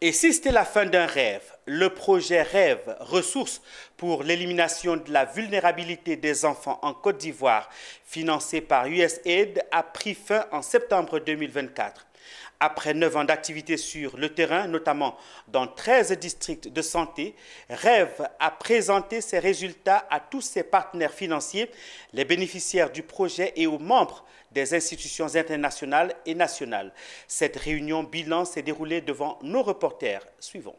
Et si c'était la fin d'un rêve, le projet Rêve, ressources pour l'élimination de la vulnérabilité des enfants en Côte d'Ivoire, financé par USAID, a pris fin en septembre 2024. Après 9 ans d'activité sur le terrain, notamment dans 13 districts de santé, Rêve a présenté ses résultats à tous ses partenaires financiers, les bénéficiaires du projet et aux membres des institutions internationales et nationales. Cette réunion bilan s'est déroulée devant nos reporters suivants.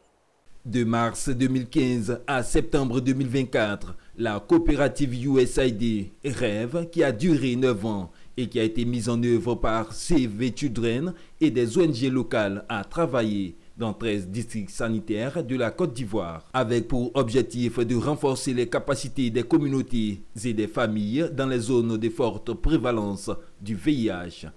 De mars 2015 à septembre 2024, la coopérative USAID Rêve, qui a duré 9 ans et qui a été mise en œuvre par Save Children et des ONG locales, a travaillé dans 13 districts sanitaires de la Côte d'Ivoire, avec pour objectif de renforcer les capacités des communautés et des familles dans les zones de forte prévalence du VIH.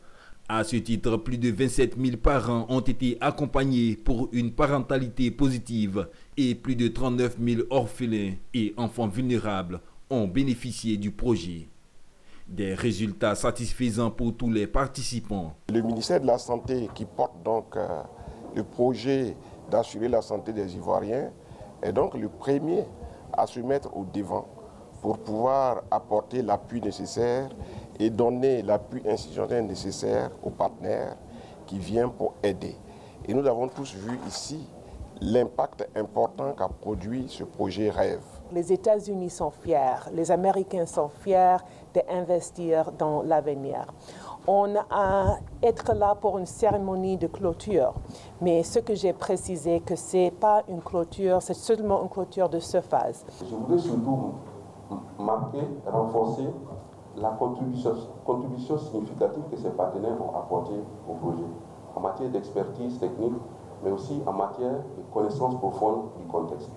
À ce titre, plus de 27 000 parents ont été accompagnés pour une parentalité positive et plus de 39 000 orphelins et enfants vulnérables ont bénéficié du projet. Des résultats satisfaisants pour tous les participants. Le ministère de la Santé, qui porte donc le projet d'assurer la santé des Ivoiriens, est donc le premier à se mettre au devant pour pouvoir apporter l'appui nécessaire et donner l'appui institutionnel nécessaire aux partenaires qui viennent pour aider. Et nous avons tous vu ici l'impact important qu'a produit ce projet Rêve. Les États-Unis sont fiers, les Américains sont fiers d'investir dans l'avenir. On a être là pour une cérémonie de clôture, mais ce que j'ai précisé, que ce n'est pas une clôture, c'est seulement une clôture de surface. Je voudrais surtout marquer, renforcer la contribution significative que ces partenaires ont apportée au projet, en matière d'expertise technique, mais aussi en matière de connaissance profonde du contexte.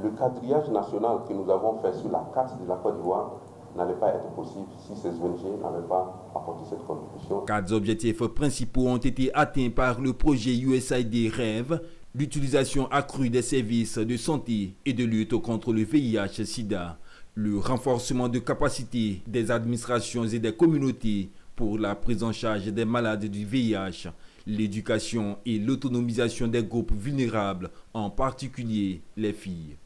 Le quadrillage national que nous avons fait sur la carte de la Côte d'Ivoire n'allait pas être possible si ces ONG n'avaient pas apporté cette contribution. 4 objectifs principaux ont été atteints par le projet USAID Rêve: l'utilisation accrue des services de santé et de lutte contre le VIH-Sida, le renforcement de capacités des administrations et des communautés pour la prise en charge des malades du VIH, l'éducation et l'autonomisation des groupes vulnérables, en particulier les filles.